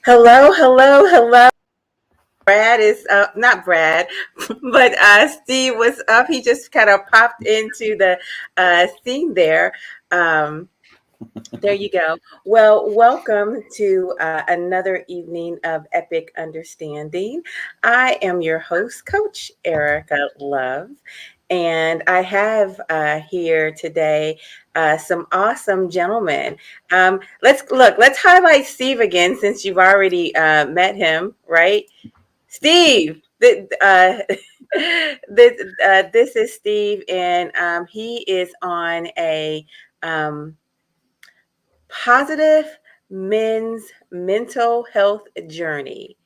Hello, hello, hello. Brad is not Brad, but Steve was up. He just kind of popped into the scene there. Um, there you go. Well, welcome to another evening of Epic Understanding. I am your host, Coach Erica Love, and I have here today some awesome gentlemen. Let's highlight Steve again since you've already met him, right? Steve, this is Steve, and he is on a um, positive men's mental health journey.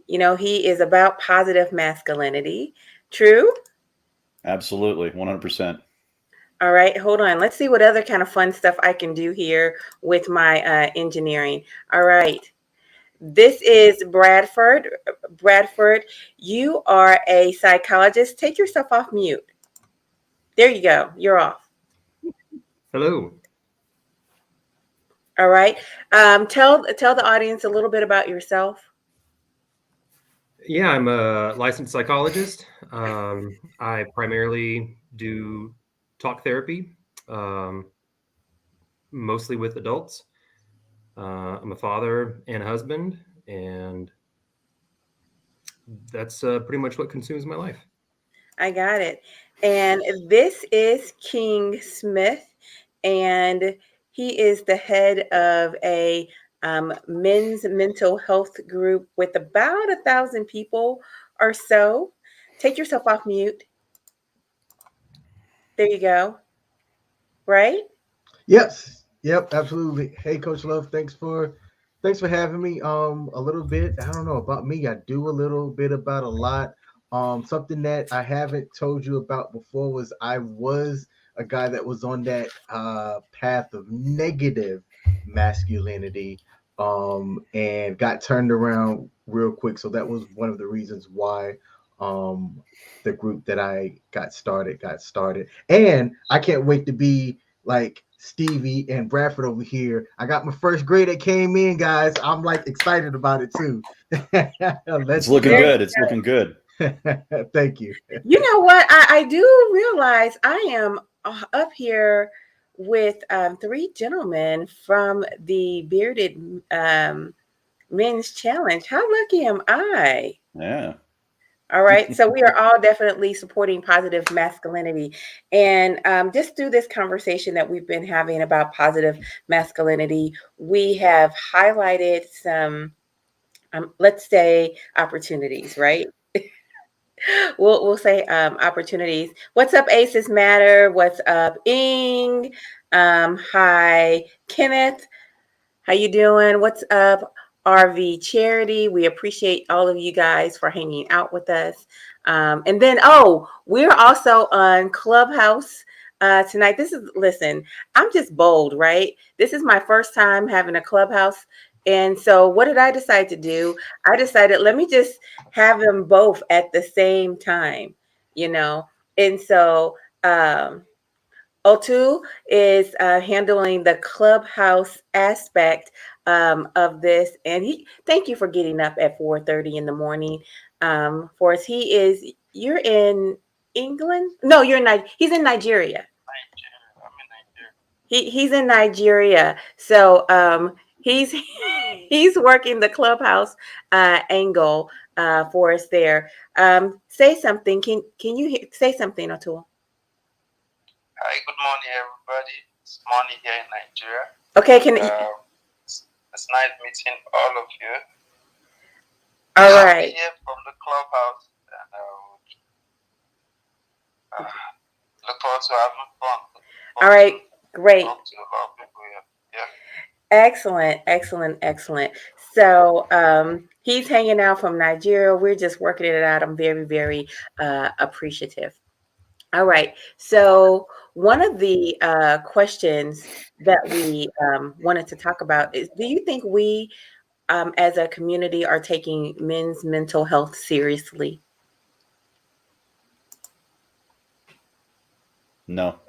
You know, he is about positive masculinity. True? Absolutely, 100%. All right, hold on. Let's see what other kind of fun stuff I can do here with my engineering. All right. This is Bradford. Bradford, you are a psychologist. Take yourself off mute. There you go. You're off. Hello. All right. Tell the audience a little bit about yourself. Yeah, I'm a licensed psychologist. I primarily do talk therapy, mostly with adults. I'm a father and a husband, and that's pretty much what consumes my life. I got it. And this is King Smith, and he is the head of a men's mental health group with about 1,000 people or so. Take yourself off mute. There you go. Right? Yes. Yep. Absolutely. Hey, Coach Love. Thanks for having me. A little bit. I don't know about me. I do a little bit about a lot. Something that I haven't told you about before was I was a guy that was on that path of negative masculinity. And got turned around real quick. So that was one of the reasons why the group that I got started. And I can't wait to be like Stevie and Bradford over here. I got my first grade that came in, guys. I'm like excited about it too. It's Let's looking go. good. It's looking good. Thank you. You know what? I do realize I am up here with three gentlemen from the Bearded Men's Challenge. How lucky am I? Yeah. All right. So we are all definitely supporting positive masculinity. And just through this conversation that we've been having about positive masculinity, we have highlighted some, let's say, opportunities, right? We'll say opportunities. What's up, Aces Matter? What's up, Ing? Hi, Kenneth. How you doing? What's up, RV Charity? We appreciate all of you guys for hanging out with us. And then, we're also on Clubhouse tonight. Listen, I'm just bold, right? This is my first time having a Clubhouse. And so what did I decide to do? I decided, let me just have them both at the same time, you know? And so, O2 is handling the clubhouse aspect of this, and thank you for getting up at 4:30 in the morning for us. You're in England? No, he's in Nigeria. He's in Nigeria, so he's he's working the clubhouse angle for us there. Say something. Say something, O'Toole? Hi, good morning, everybody. It's morning here in Nigeria. Okay, it's nice meeting all of you. All I'll right. be here from the clubhouse, and look forward to having fun. All right, great. Talk to a lot of people here. Yeah. Excellent, excellent, excellent. So he's hanging out from Nigeria. We're just working it out. I'm very, very appreciative. All right. So one of the questions that we wanted to talk about is, do you think we as a community are taking men's mental health seriously? No.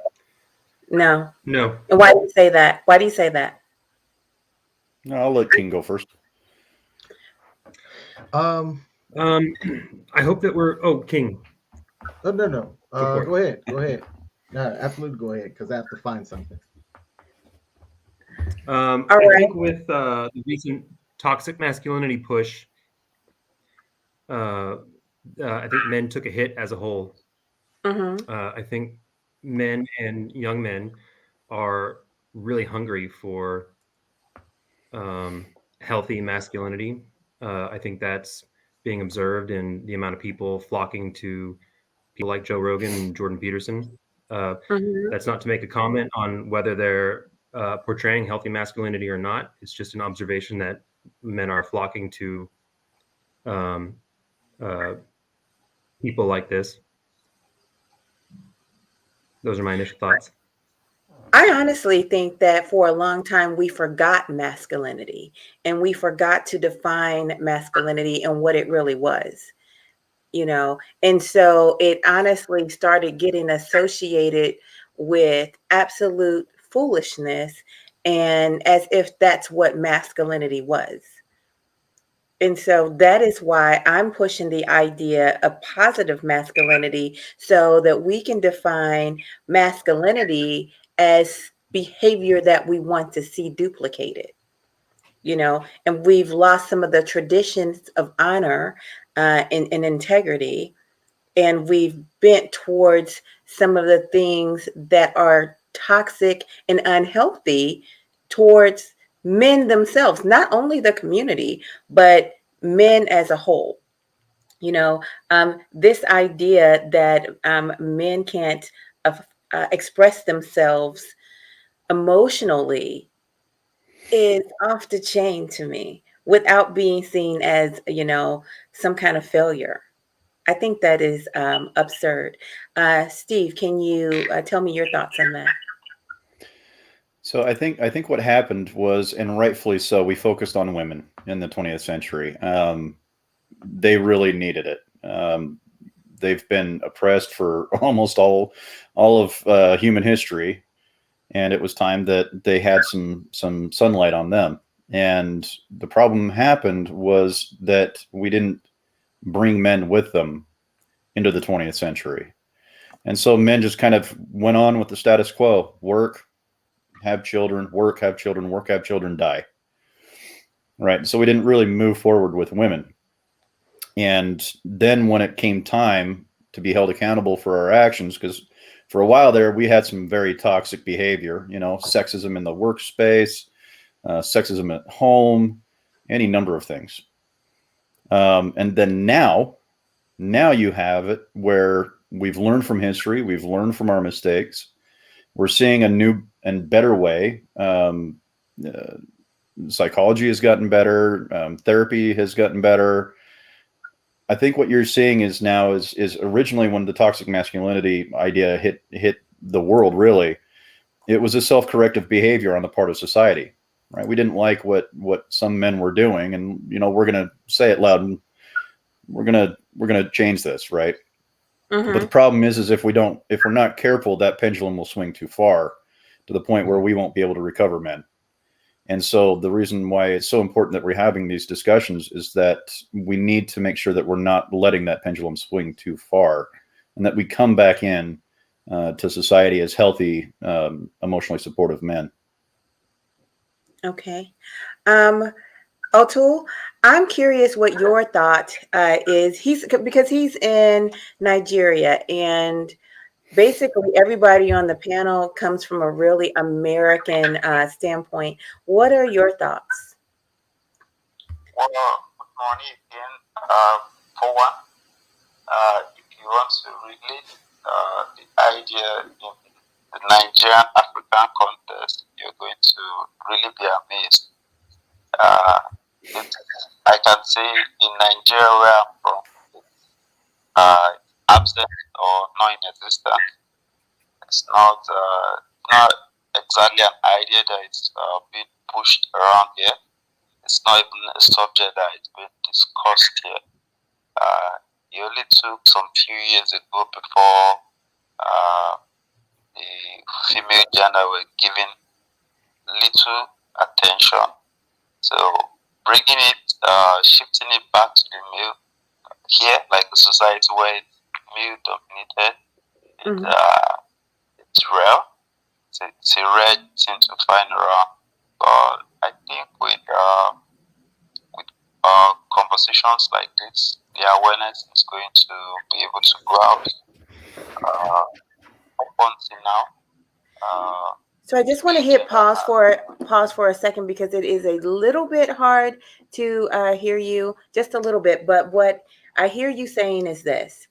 No. No. And why do you say that? Why do you say that? No, I'll let King go first. I hope that we're. Oh, King. No. Go for it. Go ahead. No, absolutely, go ahead because I have to find something. All I right. think with the recent toxic masculinity push, I think men took a hit as a whole. Mm-hmm. I think men and young men are really hungry for healthy masculinity. I think that's being observed in the amount of people flocking to people like Joe Rogan and Jordan Peterson. Mm-hmm. That's not to make a comment on whether they're portraying healthy masculinity or not. It's just an observation that men are flocking to people like this. Those are my initial thoughts. I honestly think that for a long time we forgot masculinity and we forgot to define masculinity and what it really was, and so it honestly started getting associated with absolute foolishness and as if that's what masculinity was. And so that is why I'm pushing the idea of positive masculinity so that we can define masculinity as behavior that we want to see duplicated, and we've lost some of the traditions of honor and integrity, and we've bent towards some of the things that are toxic and unhealthy towards men themselves, not only the community, but men as a whole. This idea that men can't express themselves emotionally is off the chain to me without being seen as, some kind of failure. I think that is absurd. Steve, can you tell me your thoughts on that? So I think what happened was, and rightfully so, we focused on women in the 20th century. They really needed it. They've been oppressed for almost all of human history, and it was time that they had some sunlight on them. And the problem happened was that we didn't bring men with them into the 20th century. And so men just kind of went on with the status quo: work, have children, work, have children, work, have children, die. Right. So we didn't really move forward with women. And then when it came time to be held accountable for our actions, because for a while there, we had some very toxic behavior, sexism in the workspace, sexism at home, any number of things. And then now you have it where we've learned from history, we've learned from our mistakes. We're seeing a new and better way. Psychology has gotten better. Therapy has gotten better. I think what you're seeing is now is originally when the toxic masculinity idea hit the world, really, it was a self-corrective behavior on the part of society, right? We didn't like what some men were doing, and we're going to say it loud, and we're going to change this, right? Mm-hmm. But the problem is if we're not careful, that pendulum will swing too far to the point where we won't be able to recover men. And so the reason why it's so important that we're having these discussions is that we need to make sure that we're not letting that pendulum swing too far, and that we come back in to society as healthy, emotionally supportive men. Okay. O'Toole, I'm curious what your thought is. Because he's in Nigeria, and basically everybody on the panel comes from a really American standpoint. What are your thoughts? Well, good morning again. For one, if you want to relate the idea in the Nigerian African context, you're going to really be amazed. I can say in Nigeria where I'm from, it's absent or non-existent. It's not exactly an idea that is being pushed around here. It's not even a subject that is being discussed here. It only took some few years ago before the female gender were given little attention. So bringing it, shifting it back to the male here, like a society where it's male dominated. It's rare. It's a rare thing to find around. But I think with conversations like this, the awareness is going to be able to go out. Up until now, So I just want to hit pause for a second because it is a little bit hard to hear you, just a little bit. But what I hear you saying is this: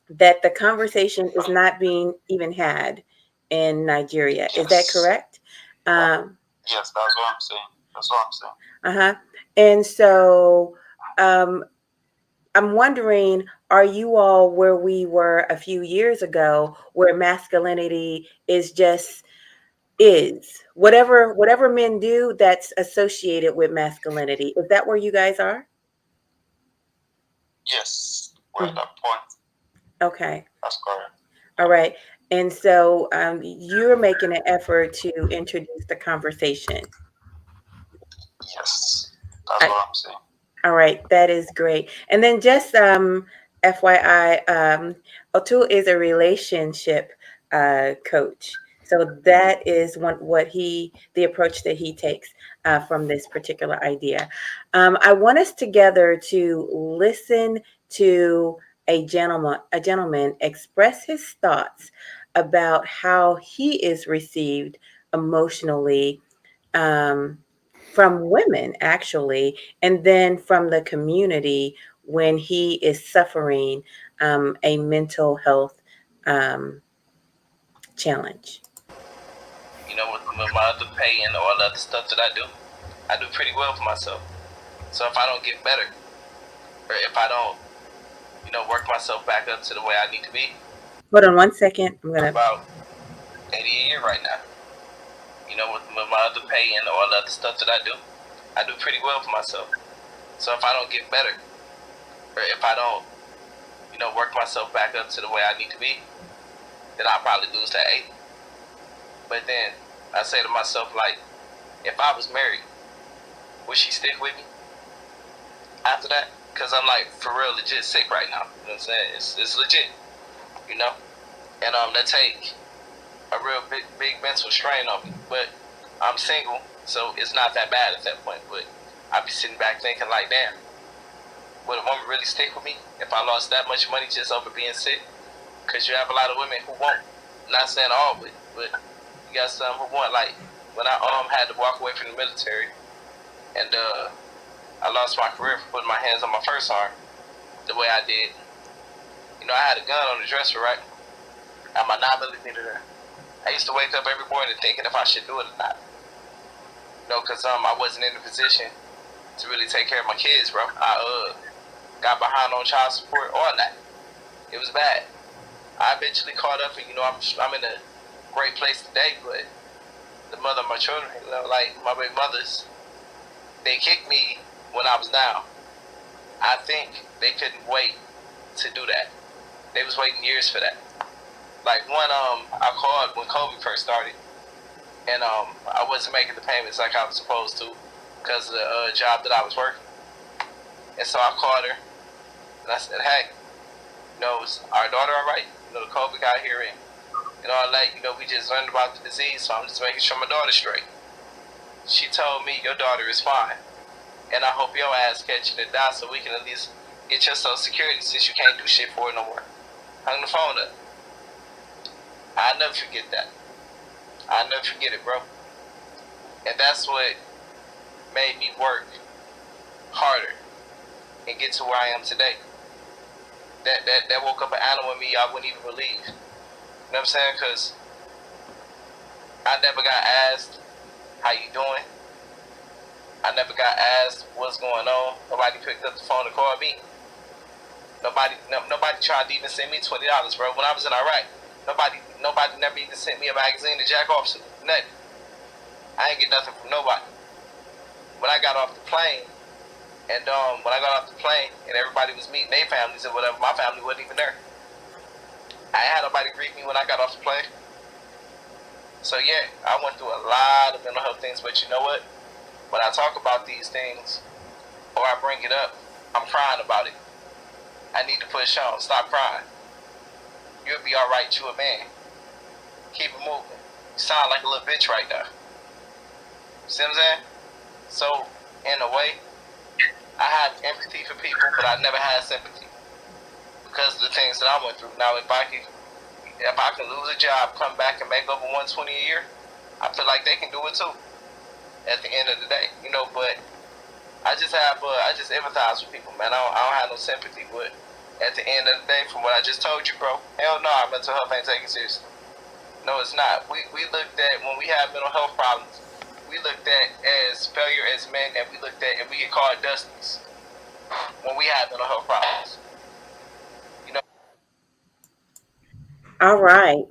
that the conversation is not being even had in Nigeria. Is that yes, correct? yes, that's what I'm saying. That's what I'm saying. Uh-huh. And so I'm wondering, are you all where we were a few years ago, where masculinity is just whatever men do, that's associated with masculinity? Is that where you guys are? Yes, we're at that point. Okay. That's correct. All right. And so you're making an effort to introduce the conversation. Yes, that's what I'm saying. All right, that is great. And then just FYI, O'Toole is a relationship coach. So that is the approach that he takes from this particular idea. I want us together to listen to a gentleman express his thoughts about how he is received emotionally from women, actually, and then from the community when he is suffering a mental health challenge. You know, with my other pay and all the other stuff that I do pretty well for myself. So if I don't get better, or if I don't, work myself back up to the way I need to be. Hold on one second. I'm about 80 a year right now. You know, with my other pay and all the other stuff that I do pretty well for myself. So if I don't get better, or if I don't, work myself back up to the way I need to be, then I'll probably lose that 80. But then I say to myself, like, if I was married, would she stick with me after that? Because I'm like, for real, legit sick right now. You know what I'm saying? It's legit, And that take a real big mental strain on me. But I'm single, so it's not that bad at that point. But I be sitting back thinking like, damn, would a woman really stick with me if I lost that much money just over being sick? Because you have a lot of women who won't. Not saying all, but you got some who won't. Like when I had to walk away from the military, and I lost my career for putting my hands on my first arm the way I did. I had a gun on the dresser, right? At my 9mm there. I used to wake up every morning thinking if I should do it or not. Because I wasn't in a position to really take care of my kids, bro. I got behind on child support all that. It was bad. I eventually caught up, and I'm in a great place today. But the mother of my children, like my baby mothers, they kicked me when I was down. I think they couldn't wait to do that. They was waiting years for that. Like I called when COVID first started, and I wasn't making the payments like I was supposed to because of the job that I was working. And so I called her, and I said, hey, is our daughter all right? The COVID got here, and all that, we just learned about the disease, so I'm just making sure my daughter's straight. She told me, your daughter is fine, and I hope your ass catching it down so we can at least get your Social Security since you can't do shit for it no more. Hung the phone up. I'll never forget that. I'll never forget it, bro. And that's what made me work harder and get to where I am today. That woke up an animal in me I wouldn't even believe. You know what I'm saying? Because I never got asked, how you doing? I never got asked what's going on. Nobody picked up the phone to call me. Nobody tried to even send me $20, bro. When I was in Iraq, nobody never even sent me a magazine to jack off to. Nothing. I ain't get nothing from nobody. When I got off the plane, and everybody was meeting their families and whatever, my family wasn't even there. I ain't had nobody greet me when I got off the plane. So yeah, I went through a lot of mental health things, but you know what? When I talk about these things, bring it up, I'm crying about it. I need to push on. Stop crying. You'll be all right. You a man. Keep it moving. You sound like a little bitch right now. See what I'm saying? So, in a way, I have empathy for people, but I never had sympathy because of the things that I went through. Now, if I can lose a job, come back and make over 120 a year, I feel like they can do it too. At the end of the day, you know. But I just empathize with people, man. I don't have no sympathy, but at the end of the day, from what I just told you, bro, hell no, mental health ain't taken seriously. No, it's not. We looked at, when we have mental health problems, we looked at as failure as men, and we looked at, and we get called dusties when we have mental health problems. You know. All right.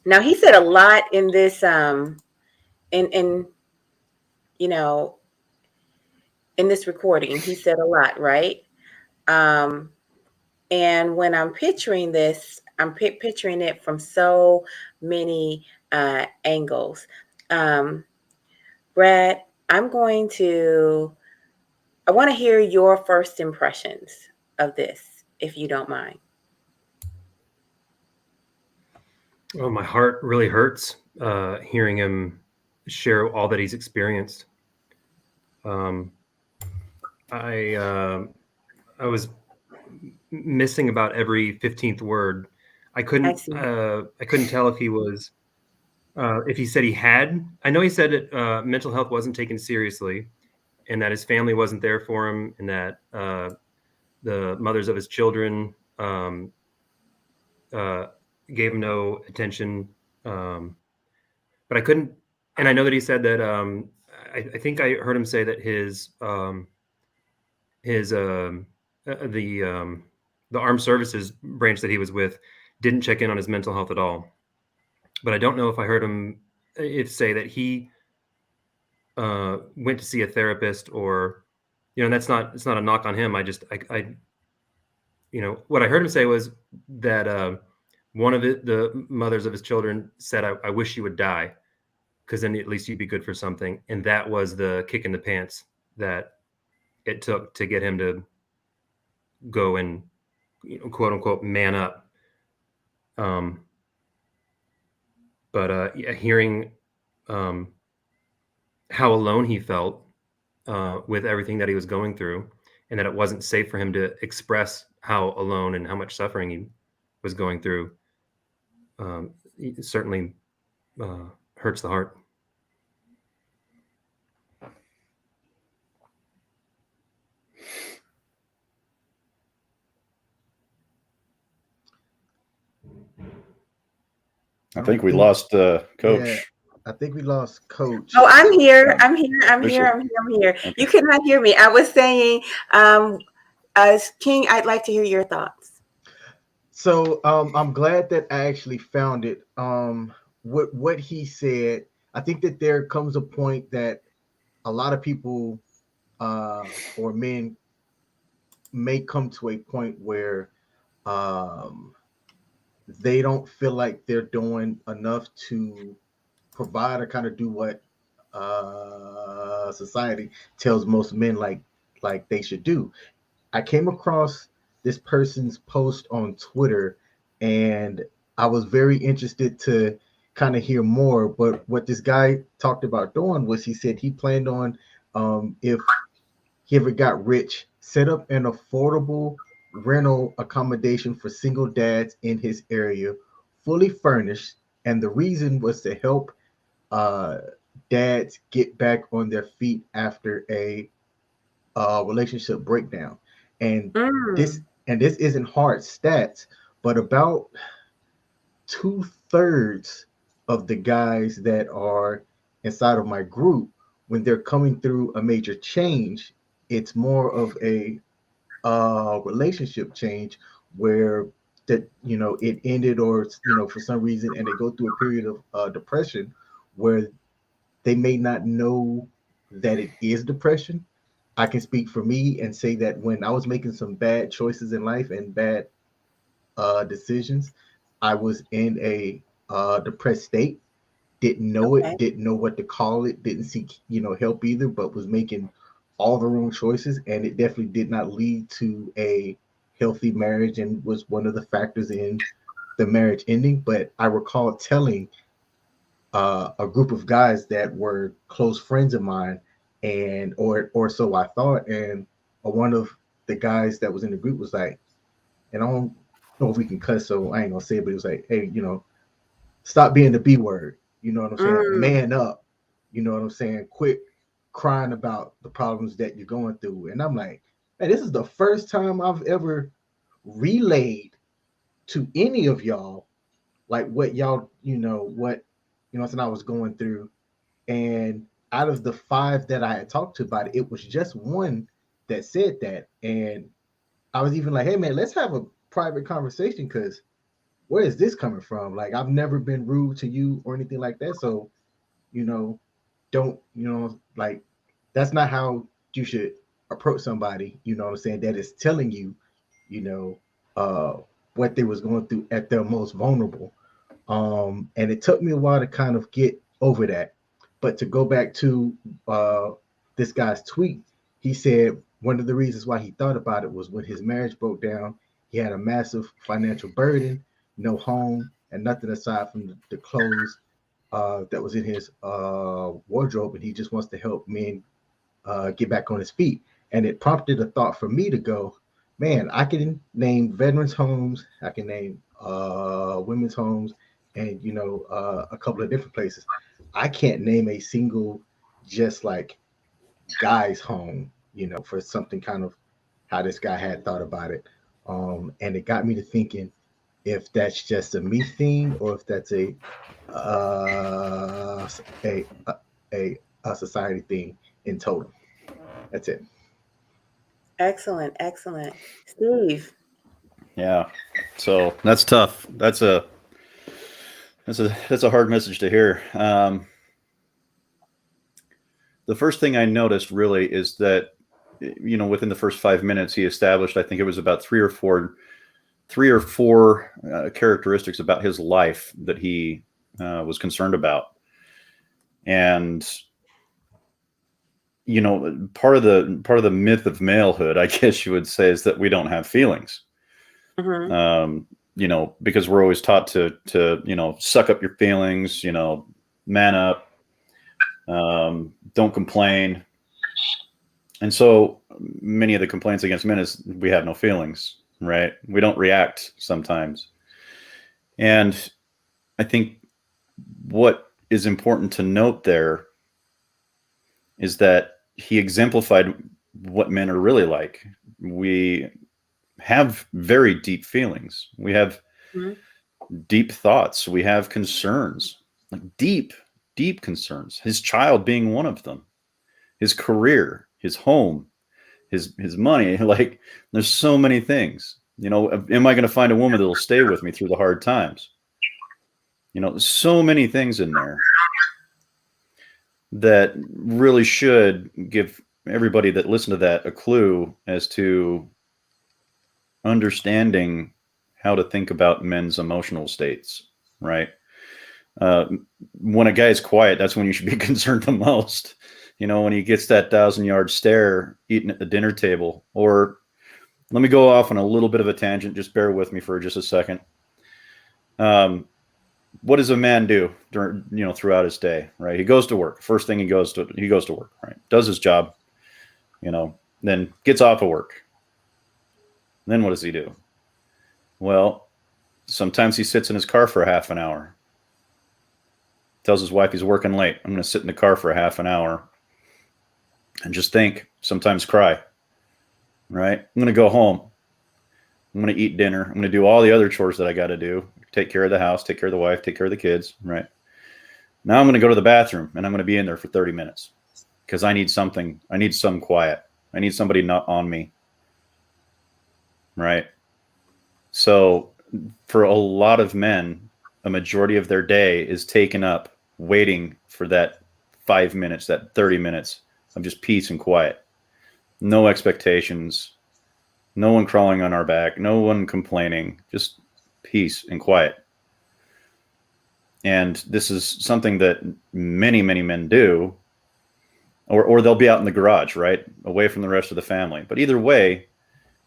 Now he said a lot in this you know, in this recording. He said a lot, right? And when I'm picturing this, I'm picturing it from so many angles. Brad, I want to hear your first impressions of this, if you don't mind. Oh, my heart really hurts hearing him share all that he's experienced. I was missing about every 15th word. I couldn't tell if he was if he said he had. I know he said that mental health wasn't taken seriously, and that his family wasn't there for him, and that the mothers of his children gave him no attention. But I couldn't, and I know that he said that I think I heard him say that the armed services branch that he was with didn't check in on his mental health at all. But I don't know if I heard him say that he went to see a therapist, or, you know, it's not a knock on him. I you know, what I heard him say was that one of the mothers of his children said, I wish you would die, because then at least you'd be good for something. And that was the kick in the pants that it took to get him to go and, you know, quote unquote, man up. But hearing how alone he felt with everything that he was going through, and that it wasn't safe for him to express how alone and how much suffering he was going through, it certainly hurts the heart. I think we lost Coach. Yeah, I think we lost Coach. Oh, I'm here. You could not hear me. I was saying, as King, I'd like to hear your thoughts. So I'm glad that I actually found it. What he said, I think that there comes a point that a lot of people or men may come to a point where they don't feel like they're doing enough to provide or kind of do what society tells most men like they should do. I came across this person's post on Twitter, and I was very interested to kind of hear more. But what this guy talked about doing was, he said he planned on, if he ever got rich, set up an affordable rental accommodation for single dads in his area, fully furnished. And the reason was to help dads get back on their feet after a relationship breakdown. And this isn't hard stats, but about 2/3 of the guys that are inside of my group, when they're coming through a major change, it's more of a relationship change where that, you know, it ended, or, you know, for some reason, and they go through a period of depression where they may not know that it is depression. I can speak for me and say that when I was making some bad choices in life and bad decisions, I was in a depressed state. Didn't know it, didn't know what to call it, didn't seek, you know, help either, but was making all the wrong choices, and it definitely did not lead to a healthy marriage and was one of the factors in the marriage ending. But I recall telling a group of guys that were close friends of mine, and or so I thought, and one of the guys that was in the group was like, and I don't know if we can cuss, so I ain't gonna say it, but he was like, hey, stop being the B word. You know what I'm saying? Man up. You know what I'm saying? Quit crying about the problems that you're going through. And I'm like, man, this is the first time I've ever relayed to any of y'all like what y'all, what I was going through. And out of the 5 that I had talked to about it, it was just one that said that. And I was even like, hey man, let's have a private conversation, because where is this coming from? Like, I've never been rude to you or anything like that. So, don't, like, that's not how you should approach somebody, you know what I'm saying, that is telling you, what they was going through at their most vulnerable. And it took me a while to kind of get over that. But to go back to this guy's tweet, he said one of the reasons why he thought about it was when his marriage broke down, he had a massive financial burden, no home, and nothing aside from the clothes that was in his wardrobe, and he just wants to help men get back on his feet. And it prompted a thought for me to go, man, I can name veterans homes, I can name women's homes, and a couple of different places. I can't name a single just like guy's home, for something kind of how this guy had thought about it. And it got me to thinking if that's just a me thing or if that's a society thing in total. That's it. Excellent. Steve. Yeah. So that's tough. That's a hard message to hear. The first thing I noticed really is that, within the first 5 minutes, he established, I think it was about three or four characteristics about his life that he was concerned about. And, part of the myth of malehood, I guess you would say, is that we don't have feelings. Because we're always taught to suck up your feelings, man up, don't complain. And so many of the complaints against men is we have no feelings, right? We don't react sometimes. And I think what is important to note there is that he exemplified what men are really like. We have very deep feelings. We have deep thoughts. We have concerns, like deep concerns. His child being one of them, his career, his home, his money. Like, there's so many things. Am I going to find a woman that'll stay with me through the hard times? So many things in there that really should give everybody that listened to that a clue as to understanding how to think about men's emotional states, right? When a guy is quiet, that's when you should be concerned the most. When he gets that 1,000-yard stare eating at the dinner table. Or let me go off on a little bit of a tangent. Just bear with me for just a second. What does a man do during, throughout his day, right? He goes to work. First thing he goes to work, right? Does his job, then gets off of work. Then what does he do? Well, sometimes he sits in his car for half an hour. Tells his wife he's working late. I'm going to sit in the car for a half an hour and just think, sometimes cry, right? I'm going to go home. I'm going to eat dinner. I'm going to do all the other chores that I got to do. Take care of the house, take care of the wife, take care of the kids, right? Now I'm going to go to the bathroom and I'm going to be in there for 30 minutes because I need something. I need some quiet. I need somebody not on me, right? So for a lot of men, a majority of their day is taken up waiting for that 5 minutes, that 30 minutes of just peace and quiet. No expectations, no one crawling on our back, no one complaining, just peace and quiet. And this is something that many, many men do. or they'll be out in the garage, right, away from the rest of the family. But either way,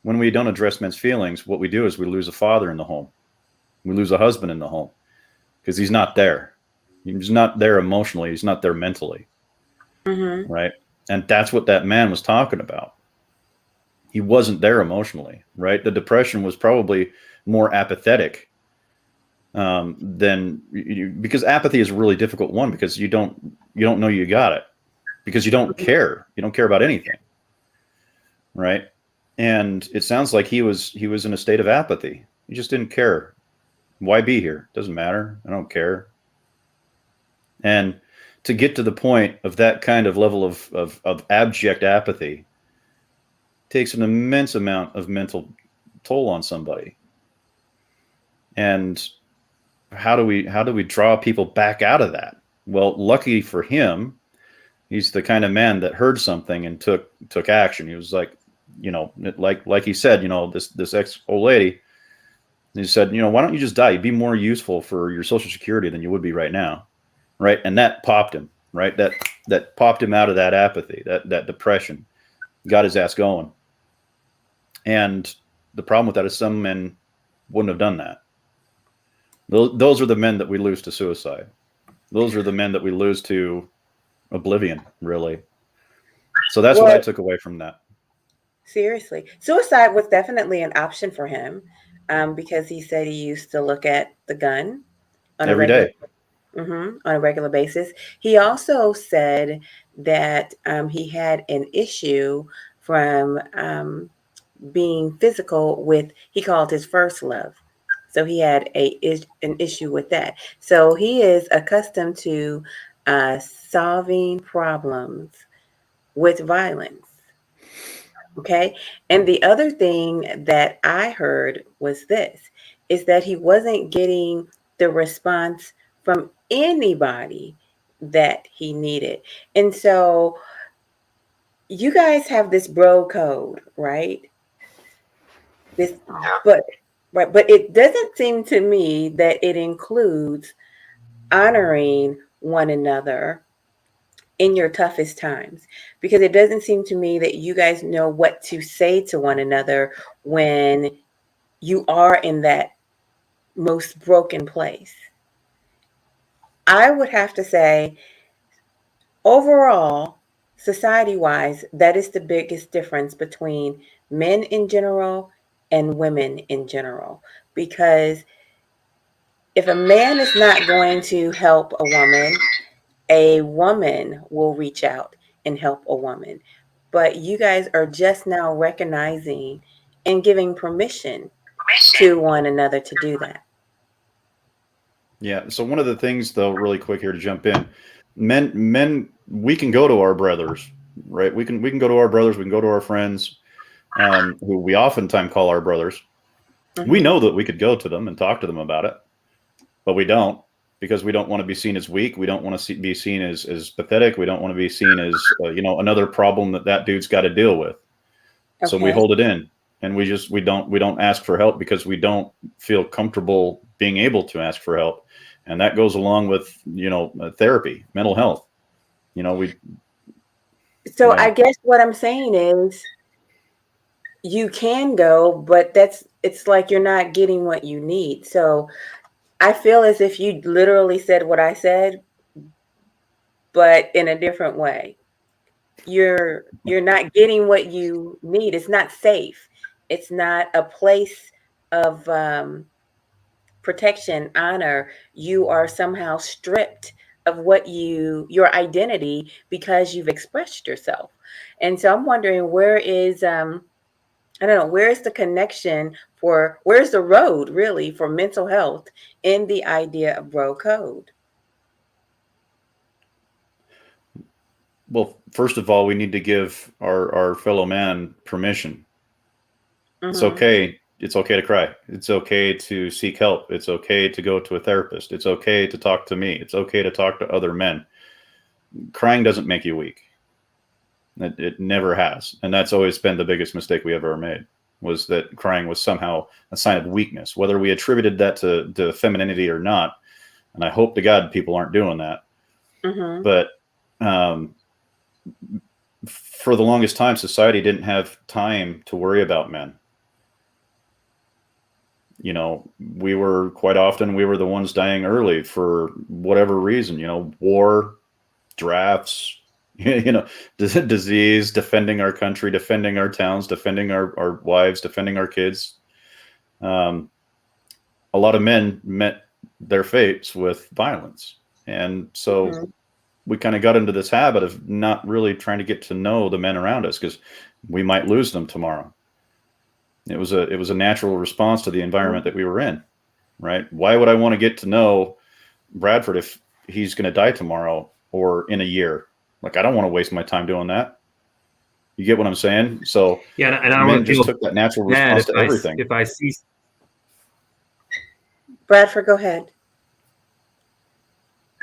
when we don't address men's feelings, what we do is we lose a father in the home. We lose a husband in the home because he's not there. He's not there emotionally. He's not there mentally. Mm-hmm. Right. And that's what that man was talking about. He wasn't there emotionally. Right. The depression was probably more apathetic because apathy is a really difficult one because you don't know you got it because you don't care. You don't care about anything. Right. And it sounds like he was in a state of apathy. He just didn't care. Why be here? Doesn't matter. I don't care. And to get to the point of that kind of level of abject apathy takes an immense amount of mental toll on somebody. And how do we draw people back out of that? Well, lucky for him, he's the kind of man that heard something and took action. He was like, like he said, this ex old lady, he said, why don't you just die? You'd be more useful for your Social Security than you would be right now. Right. And that popped him, right? That popped him out of that apathy, that depression, got his ass going. And the problem with that is some men wouldn't have done that. Those are the men that we lose to suicide. Those are the men that we lose to oblivion, really. So that's what I took away from that. Seriously. Suicide was definitely an option for him because he said he used to look at the gun on every day. On a regular basis. He also said that he had an issue from being physical with, he called his first love. So he had an issue with that. So he is accustomed to solving problems with violence. Okay. And the other thing that I heard was this, is that he wasn't getting the response from anybody that he needed. And so you guys have this bro code, right? But it doesn't seem to me that it includes honoring one another in your toughest times, because it doesn't seem to me that you guys know what to say to one another when you are in that most broken place. I would have to say, overall, society-wise, that is the biggest difference between men in general and women in general. Because if a man is not going to help a woman will reach out and help a woman. But you guys are just now recognizing and giving permission to one another to do that. Yeah. So one of the things, though, really quick here to jump in, men, we can go to our brothers, right? We can go to our brothers. We can go to our friends, who we oftentimes call our brothers. Mm-hmm. We know that we could go to them and talk to them about it, but we don't, because we don't want to be seen as weak. We don't want to be seen as pathetic. We don't want to be seen as another problem that dude's got to deal with. Okay. So we hold it in. And we don't ask for help because we don't feel comfortable being able to ask for help. And that goes along with, therapy, mental health, So I guess what I'm saying is you can go, but it's like you're not getting what you need. So I feel as if you literally said what I said, but in a different way. You're not getting what you need. It's not safe. It's not a place of protection, honor. You are somehow stripped of what your identity because you've expressed yourself. And so I'm wondering, where is where is the connection where's the road really for mental health in the idea of bro code? Well, first of all, we need to give our fellow man permission. Mm-hmm. It's okay to cry. It's okay to seek help. It's okay to go to a therapist. It's okay to talk to me. It's okay to talk to other men. Crying doesn't make you weak. It never has. And that's always been the biggest mistake we ever made, was that crying was somehow a sign of weakness, whether we attributed that to femininity or not. And I hope to God people aren't doing that. Mm-hmm. But for the longest time, society didn't have time to worry about men. You know, we were the ones dying early for whatever reason, you know, war, drafts, you know, disease, defending our country, defending our towns, defending our wives, defending our kids. A lot of men met their fates with violence. And so we kind of got into this habit of not really trying to get to know the men around us because we might lose them tomorrow. It was a natural response to the environment that we were in, right? Why would I want to get to know Bradford if he's going to die tomorrow or in a year? Like, I don't want to waste my time doing that. You get what I'm saying? So yeah, and I don't want to just took that natural response to everything. If I see Bradford, go ahead.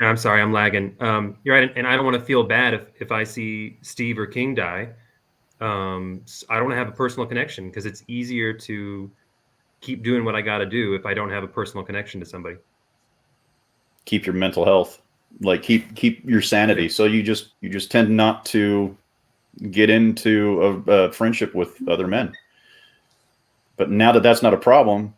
I'm sorry, I'm lagging. You're right, and I don't want to feel bad if I see Steve or King die. I don't want to have a personal connection because it's easier to keep doing what I got to do if I don't have a personal connection to somebody. Keep your mental health, like keep your sanity. So you just tend not to get into a friendship with other men. But now that that's not a problem,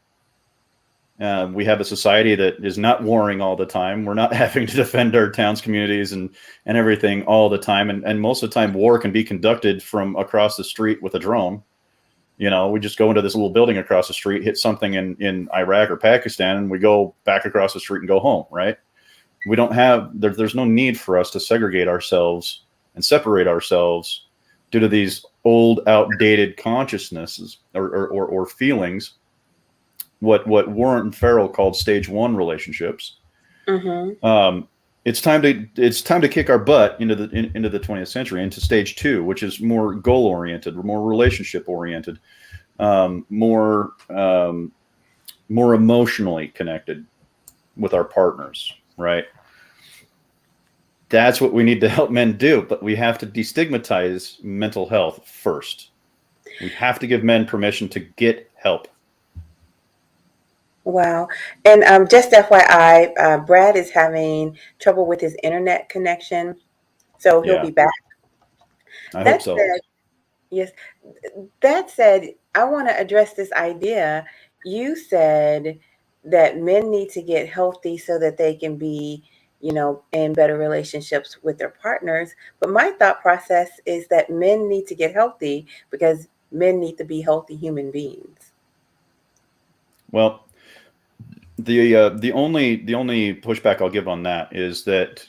we have a society that is not warring all the time. We're not having to defend our towns, communities, and everything all the time. And most of the time, war can be conducted from across the street with a drone. You know, we just go into this little building across the street, hit something in Iraq or Pakistan, and we go back across the street and go home, right? We don't have, there's no need for us to segregate ourselves and separate ourselves due to these old, outdated consciousnesses or feelings. What Warren Farrell called stage 1 relationships. It's time to kick our butt into the 20th century, into stage 2, which is more goal oriented, more relationship oriented, more emotionally connected with our partners, right? That's what we need to help men do, but we have to destigmatize mental health first. We have to give men permission to get help. Wow. And just FYI, Brad is having trouble with his internet connection, so he'll be back. I hope so. Yes. That said, I want to address this idea. You said that men need to get healthy so that they can be, you know, in better relationships with their partners. But my thought process is that men need to get healthy because men need to be healthy human beings. Well, the only pushback I'll give on that is that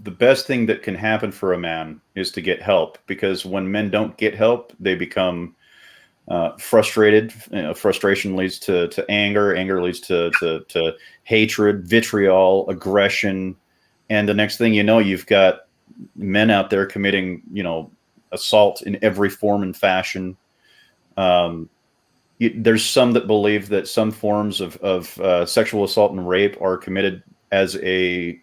the best thing that can happen for a man is to get help, because when men don't get help, they become frustrated. Frustration leads to anger. Anger leads to hatred, vitriol, aggression, and the next thing you know, you've got men out there committing, you know, assault in every form and fashion. There's some that believe that some forms of sexual assault and rape are committed as a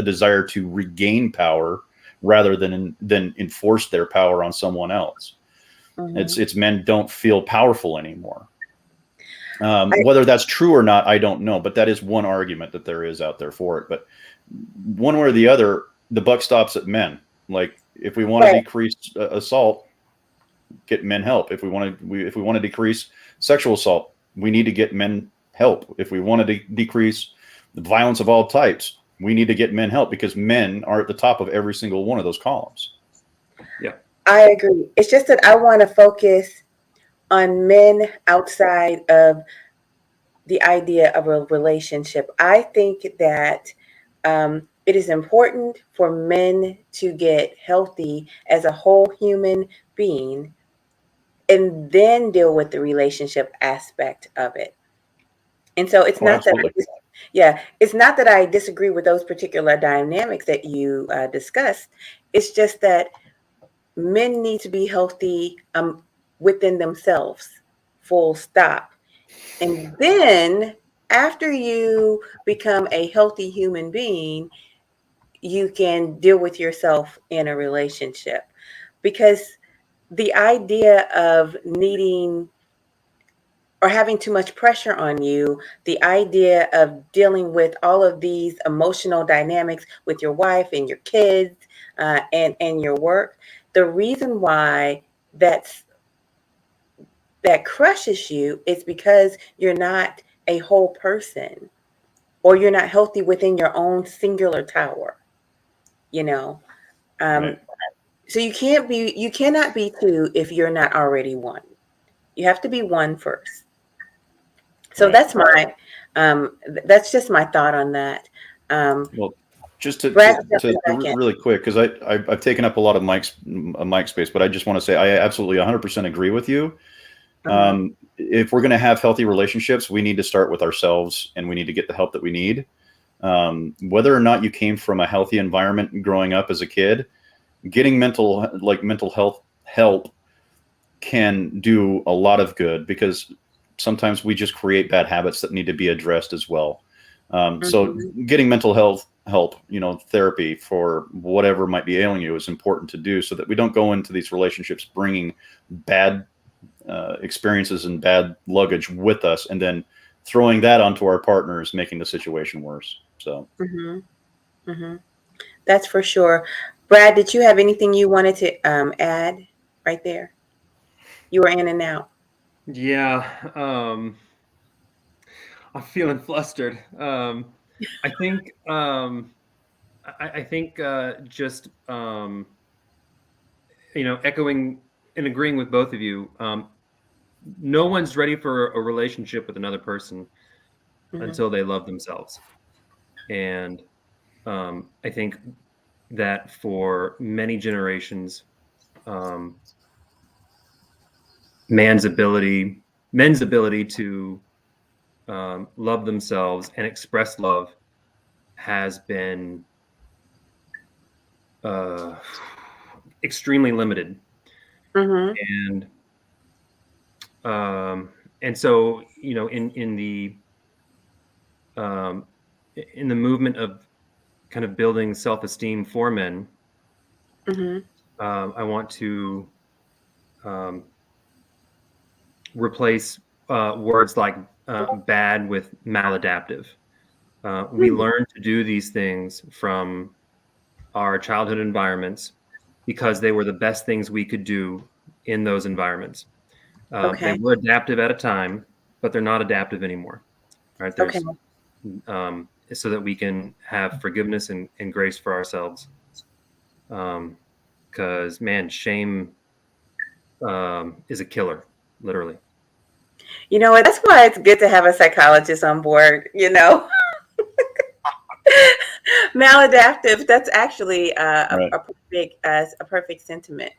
desire to regain power rather than enforce their power on someone else. It's men don't feel powerful anymore. Whether that's true or not, I don't know, but that is one argument that there is out there for it. But one way or the other, the buck stops at men. Like, if we want to decrease assault, get men help. If we want to decrease sexual assault, we need to get men help. If we want to decrease the violence of all types, we need to get men help, because men are at the top of every single one of those columns. Yeah, I agree. It's just that I want to focus on men outside of the idea of a relationship. I think that it is important for men to get healthy as a whole human being and then deal with the relationship aspect of it. And so it's not that, it's not that I disagree with those particular dynamics that you discussed. It's just that men need to be healthy within themselves, full stop. And then after you become a healthy human being, you can deal with yourself in a relationship. Because the idea of needing or having too much pressure on you, the idea of dealing with all of these emotional dynamics with your wife and your kids, and your work, the reason why that crushes you is because you're not a whole person, or you're not healthy within your own singular tower, you know. Right. So you cannot be two if you're not already one. You have to be one first. So Right. that's just my thought on that. Well, just to Brad, step in second. really quick, because I've taken up a lot of mic space, but I just want to say I absolutely 100% agree with you. If we're going to have healthy relationships, we need to start with ourselves, and we need to get the help that we need. Whether or not you came from a healthy environment growing up as a kid, getting mental health help can do a lot of good, because sometimes we just create bad habits that need to be addressed as well. So getting mental health help, therapy for whatever might be ailing you is important to do, so that we don't go into these relationships bringing bad experiences and bad luggage with us, and then throwing that onto our partners, making the situation worse. So that's for sure. Brad, did you have anything you wanted to add right there? You were in and out. Yeah, I'm feeling flustered. I think just echoing and agreeing with both of you. No one's ready for a relationship with another person until they love themselves, and I think that for many generations, men's ability to love themselves and express love has been extremely limited. And so, in the movement of kind of building self-esteem for men, I want to replace words like bad with maladaptive. We learn to do these things from our childhood environments because they were the best things we could do in those environments. They were adaptive at a time, but they're not adaptive anymore. Right? There's, so that we can have forgiveness and grace for ourselves. Because, man, shame is a killer, literally. You know what? That's why it's good to have a psychologist on board, Maladaptive, that's actually a perfect sentiment.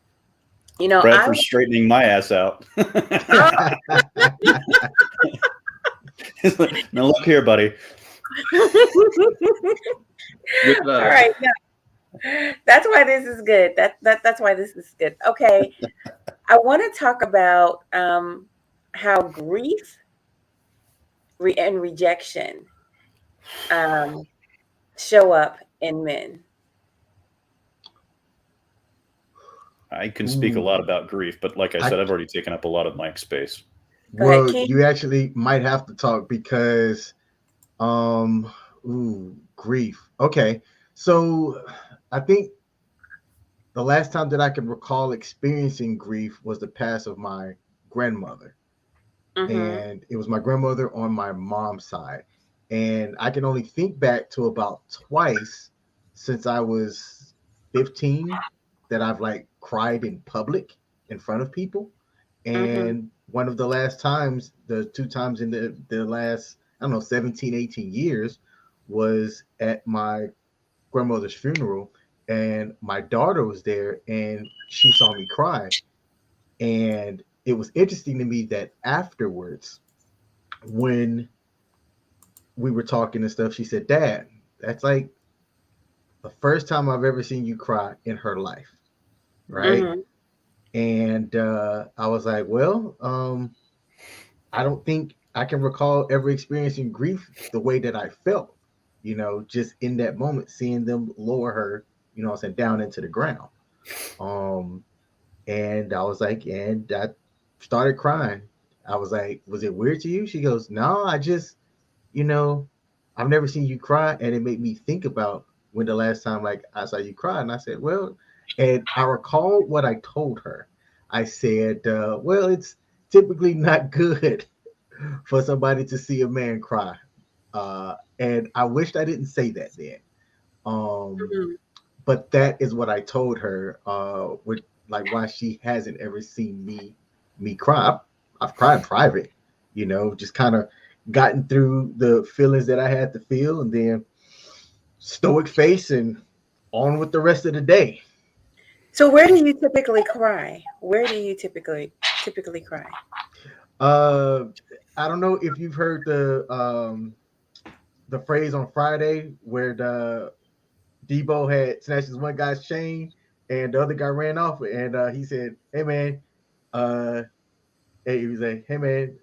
Bradford's straightening my ass out. Now look here, buddy. All right, yeah. That's why this is good. That's why this is good. Okay, I want to talk about how grief and rejection show up in men. I can speak a lot about grief, but like I said, I've already taken up a lot of mic space. Well, you actually might have to talk because, grief. Okay, so I think the last time that I can recall experiencing grief was the pass of my grandmother. And it was my grandmother on my mom's side. And I can only think back to about twice since I was 15 that I've cried in public in front of people. And one of the last times, the two times in the last, 17, 18 years, was at my grandmother's funeral. And my daughter was there and she saw me cry. And it was interesting to me that afterwards, when we were talking and stuff, she said, "Dad, that's the first time I've ever seen you cry in her life." Right. And I was like, well, I don't think I can recall ever experiencing grief the way that I felt, just in that moment, seeing them lower her, down into the ground. And I was like, and I started crying. I was like, was it weird to you? She goes, no, I just, you know, I've never seen you cry. And it made me think about when the last time like I saw you cry. And I said, well, and I recall what I told her. I said, well, it's typically not good for somebody to see a man cry. And I wished I didn't say that then. Um, Mhm. but that is what I told her, with like why she hasn't ever seen me cry. I've cried in private, just kind of gotten through the feelings that I had to feel, and then stoic face and on with the rest of the day. So where do you typically cry? Where do you typically cry? Uh, I don't know if you've heard the phrase on Friday where the Debo had snatched this one guy's chain and the other guy ran off, and he said, "Hey man," uh, hey, he was like, "Hey man."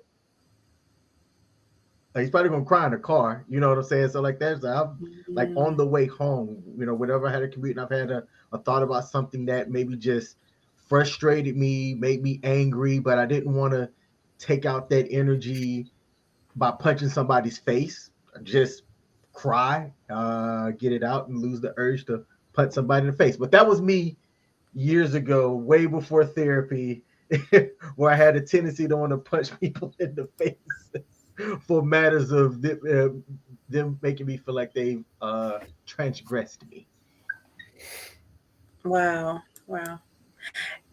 He's probably gonna cry in the car, you know what I'm saying? So like that's I'm like on Mm, the way home, whenever I had a commute and I've had a thought about something that maybe just frustrated me, made me angry, but I didn't want to take out that energy by punching somebody's face. Just cry, get it out, and lose the urge to punch somebody in the face. But that was me years ago, way before therapy, where I had a tendency to want to punch people in the face for matters of them making me feel like they've transgressed me. wow, wow.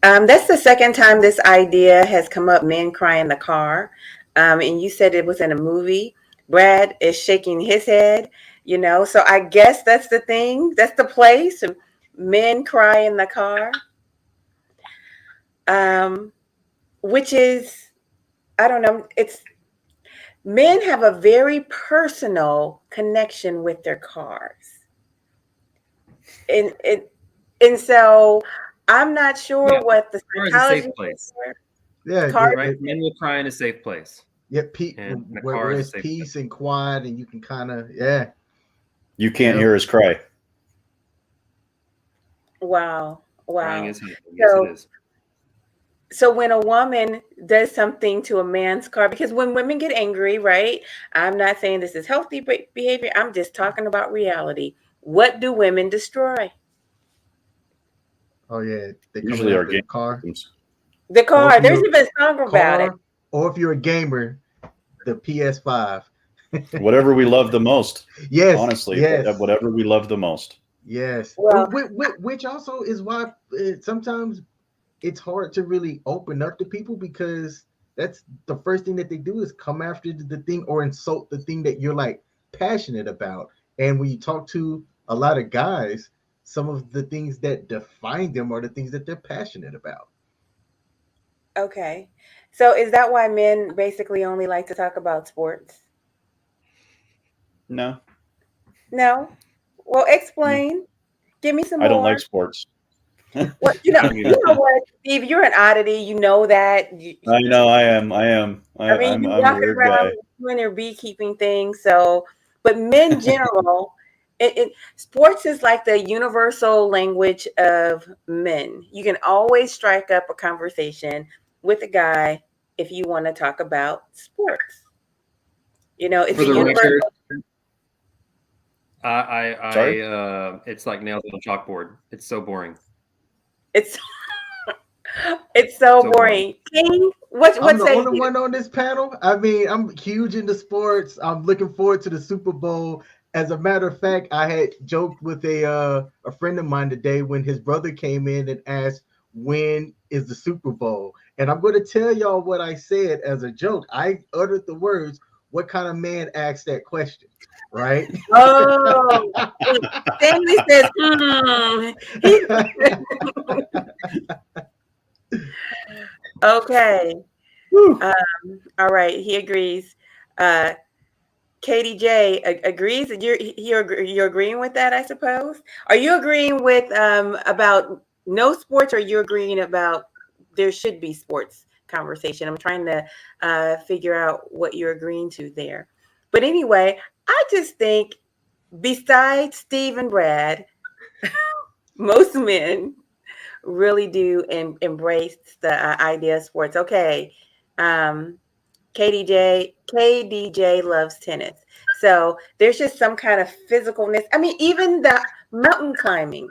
That's the second time this idea has come up. Men cry in the car, and you said it was in a movie. Brad is shaking his head. So I guess that's the thing. That's the place. Men cry in the car, um, which is, I don't know. It's Men have a very personal connection with their cars, and so I'm not Yeah, sure what the car is a safe psychology is place, there. Yeah, Cars, right? Men will cry in a safe place, yeah, and the where car is a it's safe place. peace and quiet, and you can kind of, yeah, You can't yep. hear us cry. wow, Crying wow. is healthy. Yes, it So, is. so when a woman does something to a man's car, because when women get angry, right? I'm not saying this is healthy behavior. I'm just talking about reality. What do women destroy? Oh yeah, they coming Usually our after the game car, systems. The or if car. There's you're even a song about it. car, or if you're a gamer, the PS5. Whatever we love the most. Yes, Honestly, yes, whatever we love the most. yes. Well, Which also is why sometimes it's hard to really open up to people, because that's the first thing that they do is come after the thing or insult the thing that you're like passionate about. And when you talk to a lot of guys, some of the things that define them are the things that they're passionate about. okay. So is that why men basically only like to talk about sports? No, No. Well, no. explain. Give me some I don't like more. sports. Well, I don't you either. know what, Steve, you're an oddity. You know that. I know I am. I am. I mean, you I'm a walking weird around guy. doing your beekeeping thing. So, but men general, sports is like the universal language of men. You can always strike up a conversation with a guy if you want to talk about sports. It's For a the record, universal. Sorry? it's like nails on a chalkboard. It's so boring. It's it's so So boring. boring. King, what I'm what the say only you? one on this panel. I mean, I'm huge into sports. I'm looking forward to the Super Bowl. As a matter of fact, I had joked with a friend of mine today when his brother came in and asked, when is the Super Bowl? And I'm going to tell y'all what I said as a joke. I uttered the words, what kind of man asked that question? Right? Oh, Stanley says, He okay. Whew. All right, he agrees. Uh, KDJ agrees that you're agreeing with that, I suppose. Are you agreeing with about no sports, or you agreeing about there should be sports conversation? I'm trying to figure out what you're agreeing to there. But anyway, I just think besides Steve and Brad, most men really do embrace the idea of sports. Okay. Um, KDJ loves tennis. So there's just some kind of physicalness. I mean, even the mountain climbing,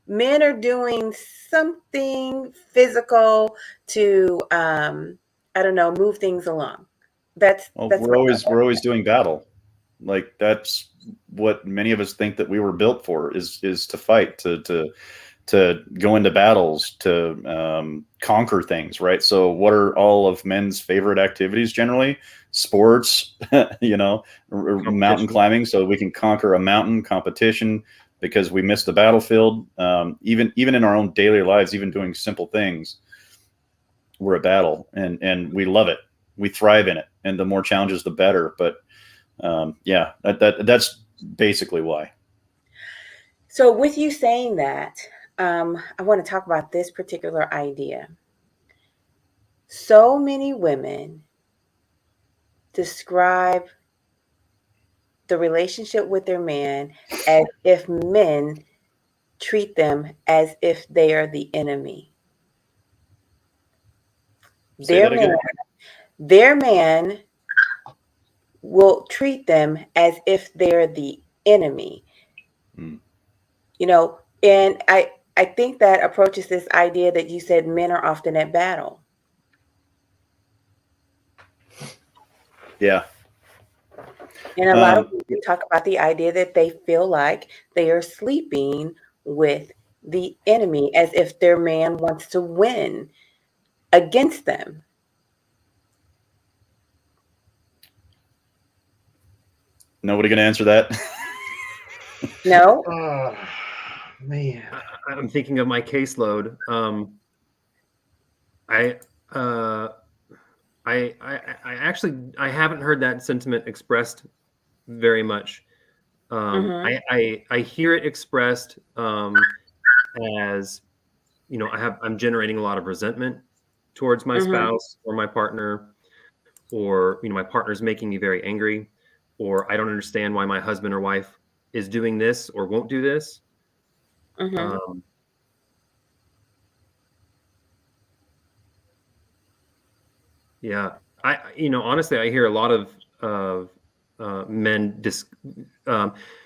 men are doing something physical to, I don't know, move things along. That's we're always doing battle. Like that's what many of us think that we were built for is to fight, to go into battles, to conquer things, right? So what are all of men's favorite activities generally? Sports, mountain climbing, so we can conquer a mountain, competition, because we missed the battlefield. Even in our own daily lives, even doing simple things, we're at battle, and we love it. We thrive in it, and the more challenges, the better. But that's basically why. So with you saying that, I want to talk about this particular idea. So many women describe the relationship with their man as if men treat them as if they are the enemy. Their man will treat them as if they're the enemy. And I think that approaches this idea that you said men are often at battle. Yeah. And a lot of people talk about the idea that they feel like they are sleeping with the enemy as if their man wants to win against them. Nobody gonna answer that? No? Oh, man. I'm thinking of my caseload. I actually haven't heard that sentiment expressed very much. I hear it expressed as, I'm generating a lot of resentment towards my spouse or my partner, or my partner's making me very angry, or I don't understand why my husband or wife is doing this or won't do this. Yeah, honestly, I hear a lot of men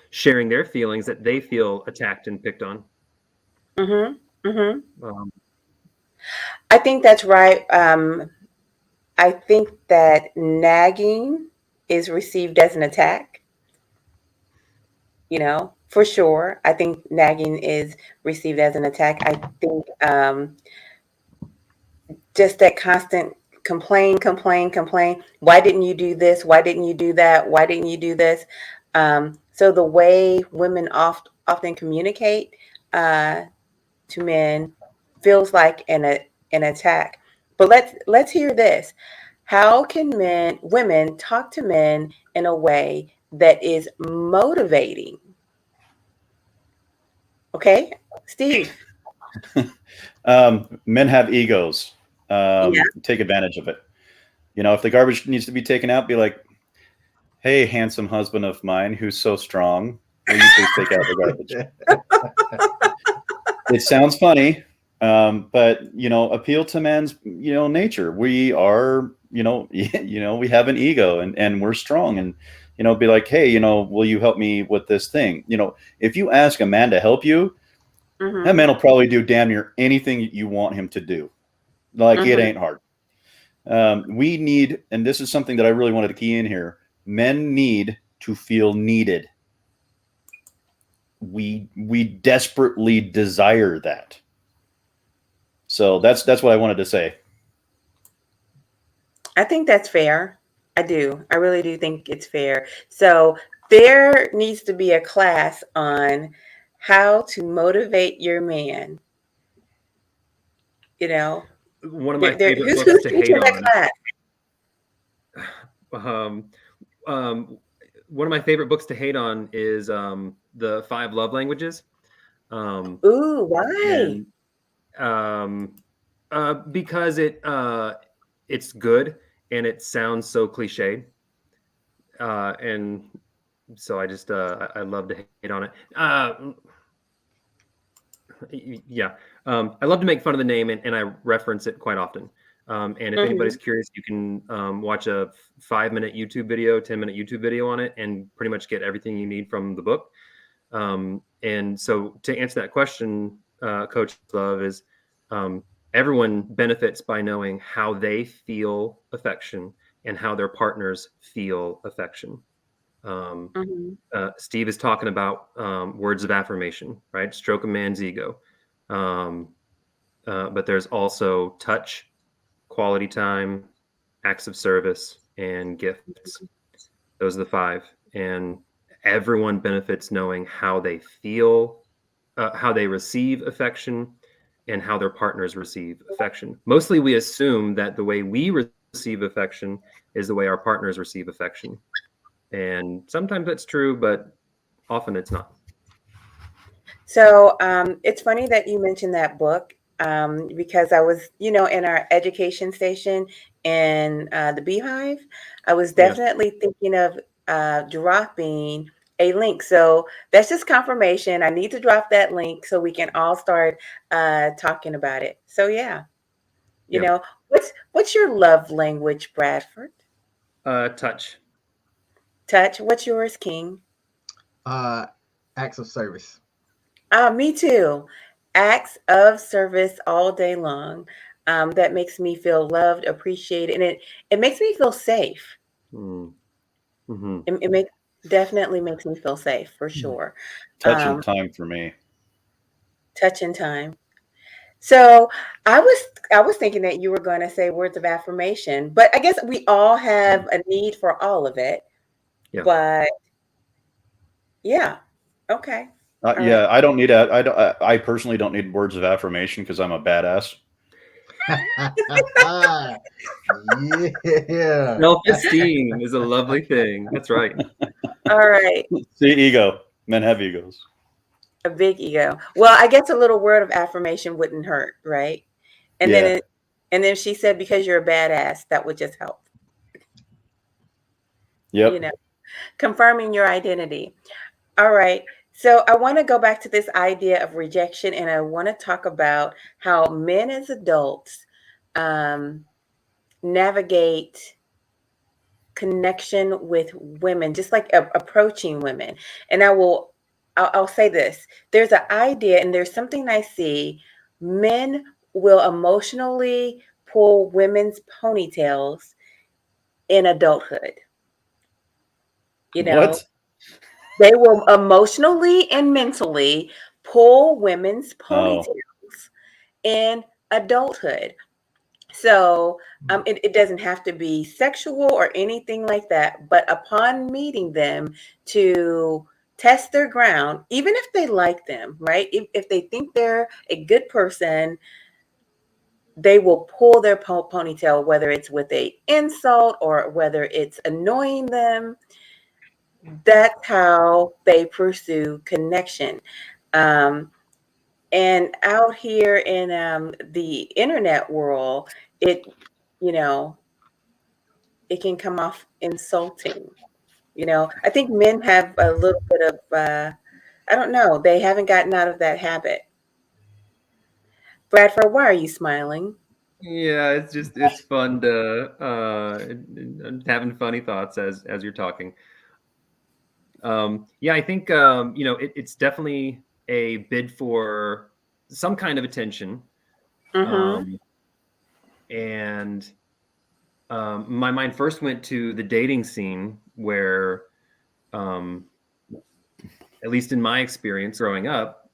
sharing their feelings that they feel attacked and picked on. I think that's right. I think that nagging is received as an attack. For sure. I think nagging is received as an attack. I think just that constant complain. Why didn't you do this? Why didn't you do that? Why didn't you do this? So the way women often communicate to men feels like an attack. But let's hear this. How can women talk to men in a way that is motivating? Okay, Steve. Men have egos. Take advantage of it. If the garbage needs to be taken out, be like, "Hey, handsome husband of mine, who's so strong, will you please take out the garbage?" It sounds funny, but appeal to man's nature. We are we have an ego, and we're strong, and be like, "Hey, will you help me with this thing?" If you ask a man to help you, that man will probably do damn near anything you want him to do. Like it ain't hard. We need, and this is something that I really wanted to key in here, men need to feel needed. We desperately desire that. So that's what I wanted to say. I think that's fair. I do. I really do think it's fair. So there needs to be a class on how to motivate your man. One of my favorite books to hate on. One of my favorite books to hate on is the 5 Love Languages. Ooh, why? Because it's good and it sounds so cliched, and so I just I love to hate on it. I love to make fun of the name, and I reference it quite often. And if anybody's curious, you can watch a 5-minute YouTube video, 10-minute YouTube video on it, and pretty much get everything you need from the book. And so to answer that question, Coach Love, is everyone benefits by knowing how they feel affection and how their partners feel affection. Steve is talking about words of affirmation, right? Stroke a man's ego. But there's also touch, quality time, acts of service, and gifts. Those are the 5. And everyone benefits knowing how they feel, how they receive affection, and how their partners receive affection. Mostly we assume that the way we receive affection is the way our partners receive affection. And sometimes that's true, but often it's not. So it's funny that you mentioned that book because I was, in our education station in the Beehive, I was definitely thinking of dropping a link. So that's just confirmation. I need to drop that link so we can all start talking about it. So what's your love language, Bradford? Touch. Touch. What's yours, King? Acts of service. Me too. Acts of service all day long. That makes me feel loved, appreciated, and it makes me feel safe. It definitely makes me feel safe for sure. Touch and time for me. Touch and time. So I was thinking that you were going to say words of affirmation, but I guess we all have a need for all of it. Yeah. But yeah, okay. Yeah, I don't need I personally don't need words of affirmation because I'm a badass. Yeah. Self-esteem is a lovely thing. That's right. All right. See, ego. Men have egos. A big ego. Well, I guess a little word of affirmation wouldn't hurt, right? And then she said, because you're a badass, that would just help. Yep. Confirming your identity. All right. So I want to go back to this idea of rejection, and I want to talk about how men as adults navigate connection with women, just like approaching women. And I'll say this. There's an idea, and there's something I see. Men will emotionally pull women's ponytails in adulthood. What? They will emotionally and mentally pull women's ponytails in adulthood. So it doesn't have to be sexual or anything like that. But upon meeting them, to test their ground, even if they like them, right? If they think they're a good person, they will pull their ponytail, whether it's with an insult or whether it's annoying them. That's how they pursue connection. And out here in the internet world, it can come off insulting. I think men have a little bit of, I don't know, they haven't gotten out of that habit. Bradford, why are you smiling? Yeah, it's fun to having funny thoughts as you're talking. Yeah, I think it's definitely a bid for some kind of attention. And my mind first went to the dating scene where, at least in my experience growing up,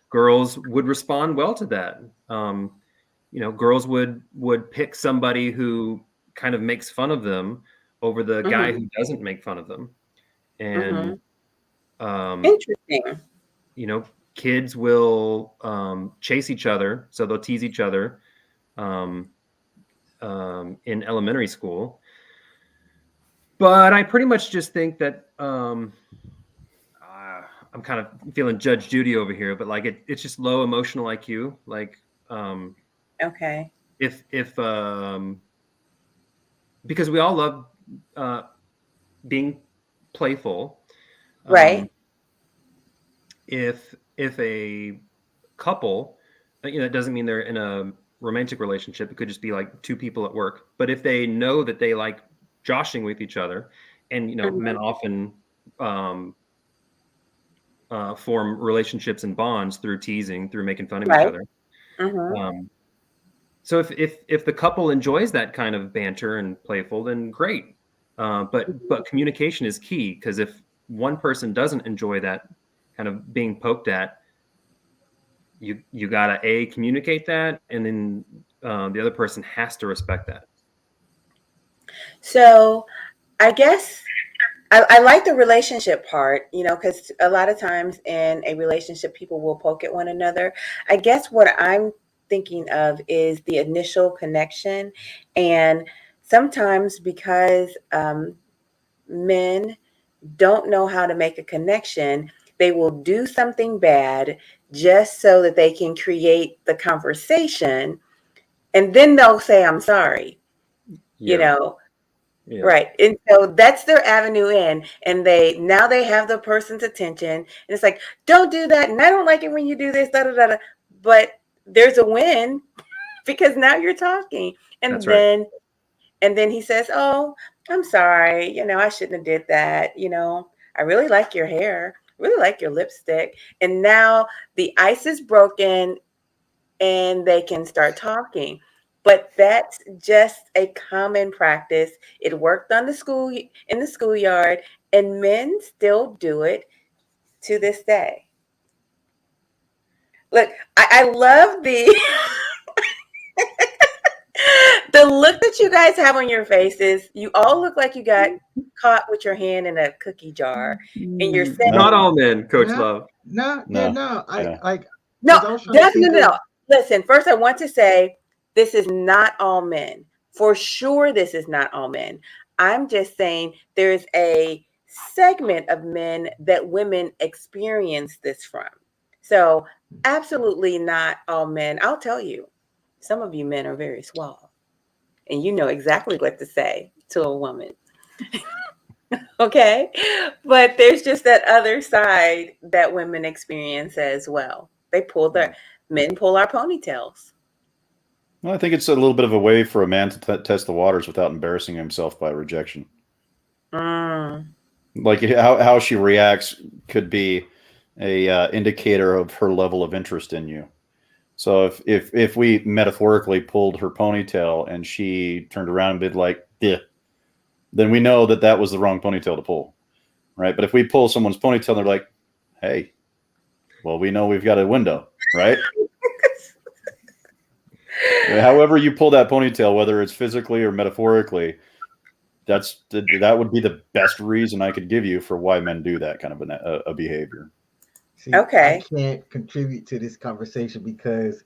girls would respond well to that. Girls would pick somebody who kind of makes fun of them over the guy who doesn't make fun of them. And interesting. Kids will chase each other, so they'll tease each other in elementary school. But I pretty much just think that I'm kind of feeling Judge Judy over here, but like it's just low emotional IQ. Like okay, if because we all love being playful, right? If a couple, it doesn't mean they're in a romantic relationship. It could just be like two people at work. But if they know that they like joshing with each other, and men often form relationships and bonds through teasing, through making fun of each Right. other. Mhm. So if the couple enjoys that kind of banter and playful, then great. But communication is key, because if one person doesn't enjoy that kind of being poked at, you gotta communicate that, and then the other person has to respect that. So I guess I like the relationship part, because a lot of times in a relationship, people will poke at one another. I guess what I'm thinking of is the initial connection. And sometimes because men don't know how to make a connection, they will do something bad just so that they can create the conversation. And then they'll say, I'm sorry, Yeah. Right. And so that's their avenue in. And now they have the person's attention. And it's like, don't do that. And I don't like it when you do this, da da da da. But there's a win because now you're talking. And That's right. then he says, oh, I'm sorry. I shouldn't have did that. I really like your hair. Really like your lipstick. And now the ice is broken and they can start talking. But that's just a common practice. It worked in the schoolyard, and men still do it to this day. Look, I love the the look that you guys have on your faces. You all look like you got caught with your hand in a cookie jar, and you're saying, Not all men, Coach No. Love. No, No. no. Yeah. no, I was trying to think no. of- Listen, first I want to say this is not all men. For sure, this is not all men. I'm just saying there's a segment of men that women experience this from. So, absolutely not all men. I'll tell you, some of you men are very suave, and you know exactly what to say to a woman. Okay? But there's just that other side that women experience as well. Men pull our ponytails. Well, I think it's a little bit of a way for a man to test the waters without embarrassing himself by rejection. Mm. Like how she reacts could be a indicator of her level of interest in you. So if we metaphorically pulled her ponytail and she turned around and did like, "Duh," then we know that was the wrong ponytail to pull, right? But if we pull someone's ponytail and they're like, "Hey," well, we know we've got a window, right? However you pull that ponytail, whether it's physically or metaphorically, that would be the best reason I could give you for why men do that kind of a behavior. See, Okay. I can't contribute to this conversation because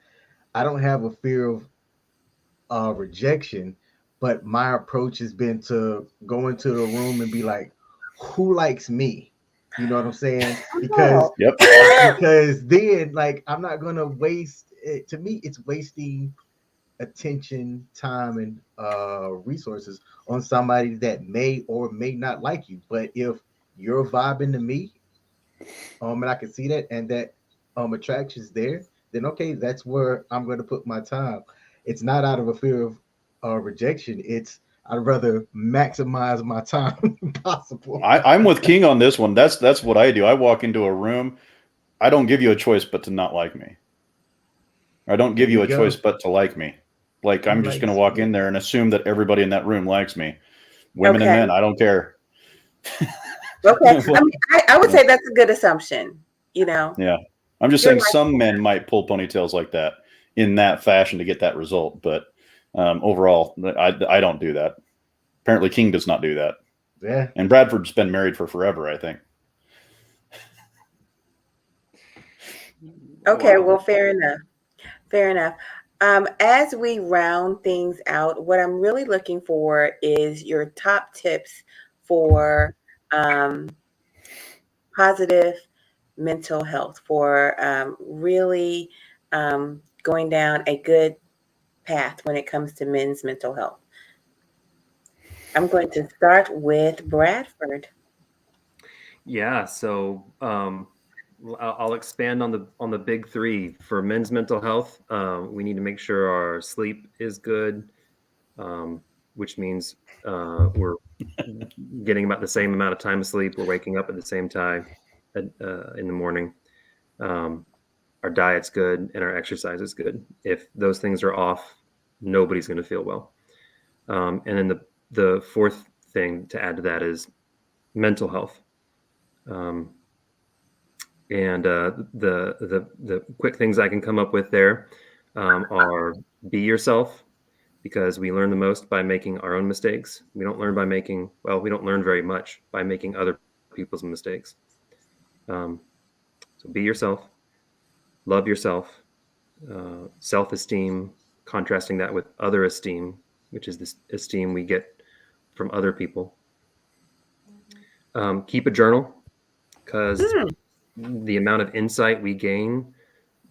I don't have a fear of rejection, but my approach has been to go into the room and be like, who likes me? You know what I'm saying? Because Yep. because then like I'm not gonna waste it. To me, it's wasting attention, time, and resources on somebody that may or may not like you. But if you're vibing to me, and I can see that, and that attraction's there, then okay, that's where I'm going to put my time. It's not out of a fear of rejection. It's I'd rather maximize my time possible. I'm with King on this one. That's what I do. I walk into a room. I don't give you a choice but to not like me. I don't give There you you a go. choice but to like me. Like I'm just going to walk in there and assume that everybody in that room likes me. Women and Okay. men, I don't care. Okay. I would say that's a good assumption, Yeah. I'm just You're saying like- some men might pull ponytails like that in that fashion to get that result. But overall, I don't do that. Apparently King does not do that. Yeah. And Bradford's been married for forever, I think. Okay, well, fair enough. Fair enough. As we round things out, what I'm really looking for is your top tips for positive mental health, for really going down a good path when it comes to men's mental health. I'm going to start with Bradford. Yeah. So I'll expand on the big three for men's mental health. We need to make sure our sleep is good, which means we're getting about the same amount of time of sleep. We're waking up at the same time in the morning. Our diet's good and our exercise is good. If those things are off, nobody's going to feel well. And then the fourth thing to add to that is mental health. And the quick things I can come up with there are be yourself, because we learn the most by making our own mistakes. We don't learn we don't learn very much by making other people's mistakes. So be yourself, love yourself, self-esteem, contrasting that with other esteem, which is this esteem we get from other people. Keep a journal, because the amount of insight we gain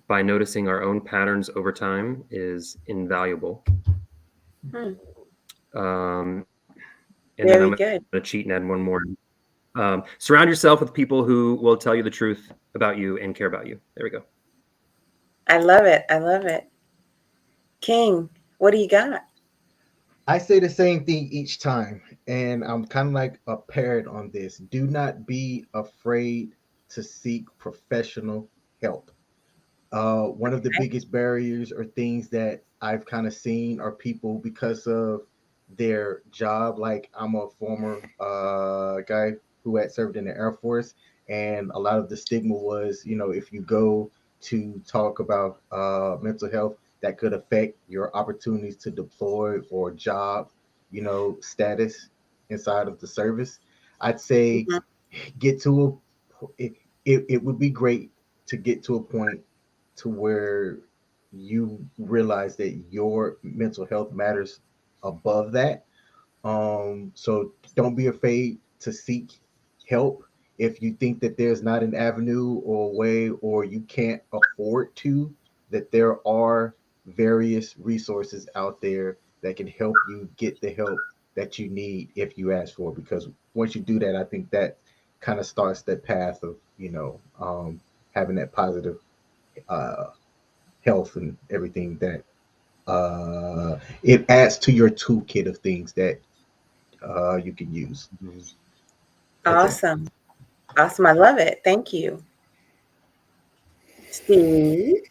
by noticing our own patterns over time is invaluable. And Very then I'm good. going to cheat and add one more. Surround yourself with people who will tell you the truth about you and care about you. There we go. I love it. I love it. King, what do you got? I say the same thing each time, and I'm kind of like a parrot on this. Do not be afraid to seek professional help. One of the biggest barriers or things that I've kind of seen are people, because of their job. Like, I'm a former guy who had served in the Air Force, and a lot of the stigma was, if you go to talk about mental health, that could affect your opportunities to deploy or job, status inside of the service. I'd say get to it would be great to get to a point to where you realize that your mental health matters above that. So don't be afraid to seek help. If you think that there's not an avenue or a way, or you can't afford to, that there are various resources out there that can help you get the help that you need if you ask for it. Because once you do that, I think that kind of starts that path of having that positive health and everything, that it adds to your toolkit of things that you can use. Awesome. Awesome. I love it. Thank you. Steve?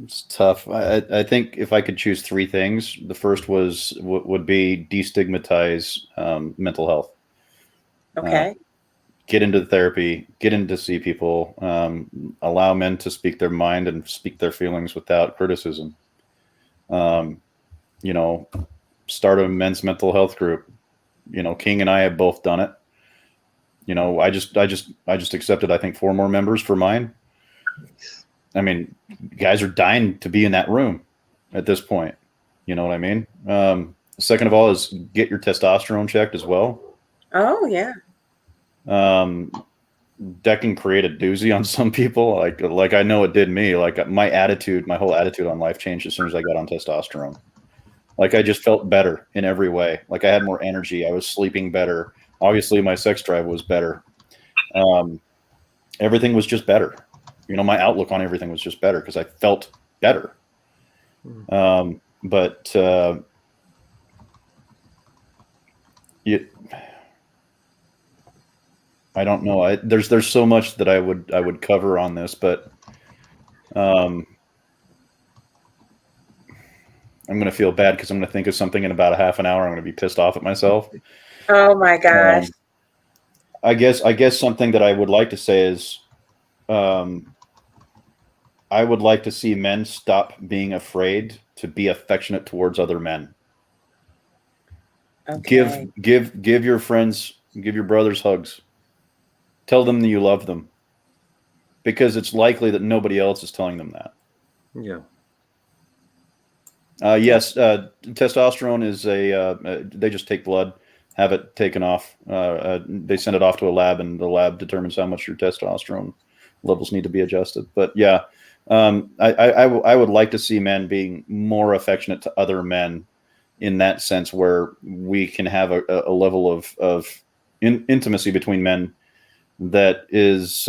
It's tough. I think if I could choose three things, the first would be destigmatize mental health. Okay. Get into therapy, get in to see people, allow men to speak their mind and speak their feelings without criticism. Start a men's mental health group. King and I have both done it. I just accepted, I think, 4 more members for mine. I mean, guys are dying to be in that room at this point. You know what I mean? Second of all is get your testosterone checked as well. Oh, yeah. That can create a doozy on some people. Like I know it did me. Like my whole attitude on life changed as soon as I got on testosterone. Like I just felt better in every way. Like I had more energy. I was sleeping better. Obviously my sex drive was better. Everything was just better. My outlook on everything was just better because I felt better. But I don't know. There's so much that I would cover on this, but I'm going to feel bad because I'm going to think of something in about a half an hour. I'm going to be pissed off at myself. Oh my gosh. I guess something that I would like to say is, I would like to see men stop being afraid to be affectionate towards other men. Okay. Give your friends, give your brothers hugs. Tell them that you love them, because it's likely that nobody else is telling them that. Yeah. Yes, testosterone is they just take blood, have it taken off. They send it off to a lab, and the lab determines how much your testosterone levels need to be adjusted. But yeah, I would like to see men being more affectionate to other men in that sense, where we can have a level of intimacy between men that is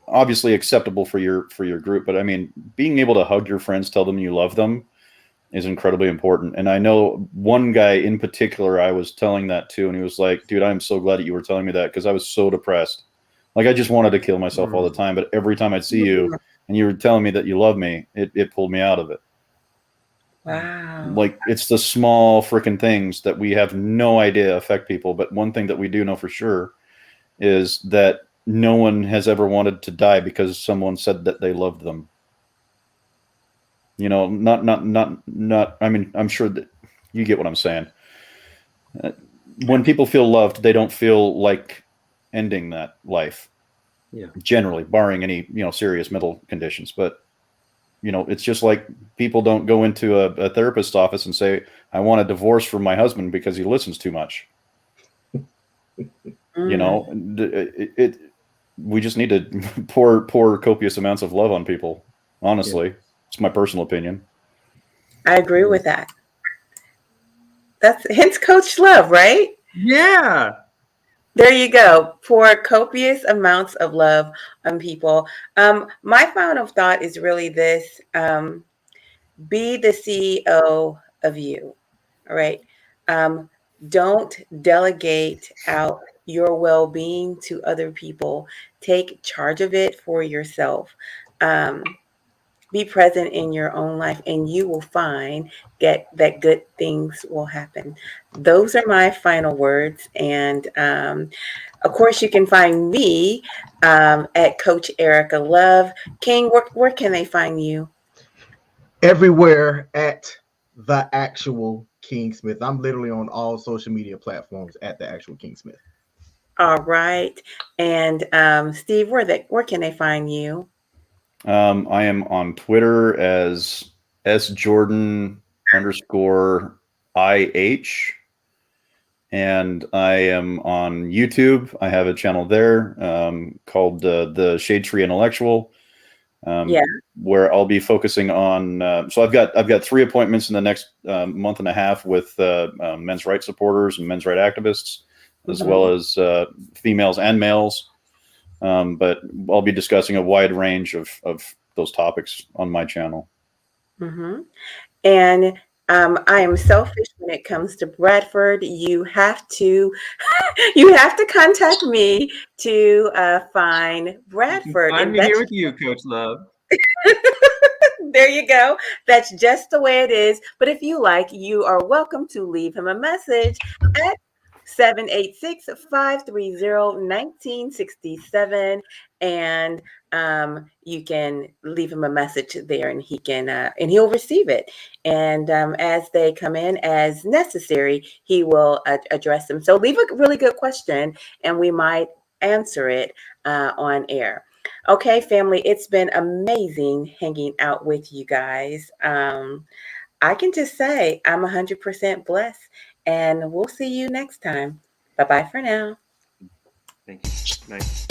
obviously acceptable for your group. But I mean, being able to hug your friends, tell them you love them, is incredibly important. And I know one guy in particular I was telling that to, and he was like, dude, I'm so glad that you were telling me that, because I was so depressed. Like, I just wanted to kill myself all the time. But every time I'd see you and you were telling me that you love me, it pulled me out of it. Wow. Like, it's the small freaking things that we have no idea affect people. But one thing that we do know for sure is that no one has ever wanted to die because someone said that they loved them. You know, not. I mean, I'm sure that you get what I'm saying. When people feel loved, they don't feel like ending that life. Yeah. Generally, barring any, you know, serious mental conditions. But, you know, it's just like people don't go into a therapist's office and say, I want a divorce from my husband because he listens too much. You know, we just need to pour copious amounts of love on people. Honestly, it's my personal opinion. I agree with that. That's hence Coach Love, right? Yeah. There you go. Pour copious amounts of love on people. My final thought is really this: be the CEO of you. All right. Don't delegate out your well-being to other people. Take charge of it for yourself. Be present in your own life, and you will find that good things will happen. Those are my final words. And of course, you can find me at Coach Erica Love. King, where can they find you? Everywhere at the actual King Smith. I'm literally on all social media platforms at the actual King Smith. All right. And Steve, where can they find you? I am on Twitter as sjordan_ih, and I am on YouTube. I have a channel there called the Shade Tree Intellectual, where I'll be focusing on. So I've got 3 appointments in the next month and a half with men's rights supporters and men's rights activists, as well as females and males. But I'll be discussing a wide range of those topics on my channel. And I am selfish when it comes to Bradford. You have to contact me to find Bradford. I'm here with you, Coach Love. There you go. That's just the way it is. But if you like, you are welcome to leave him a message at 786-530-1967, and you can leave him a message there, and he'll receive it. And as they come in as necessary, he will address them. So leave a really good question, and we might answer it on air. Okay, family, it's been amazing hanging out with you guys. I can just say I'm 100% blessed, and we'll see you next time. Bye-bye for now. Thank you. Nice.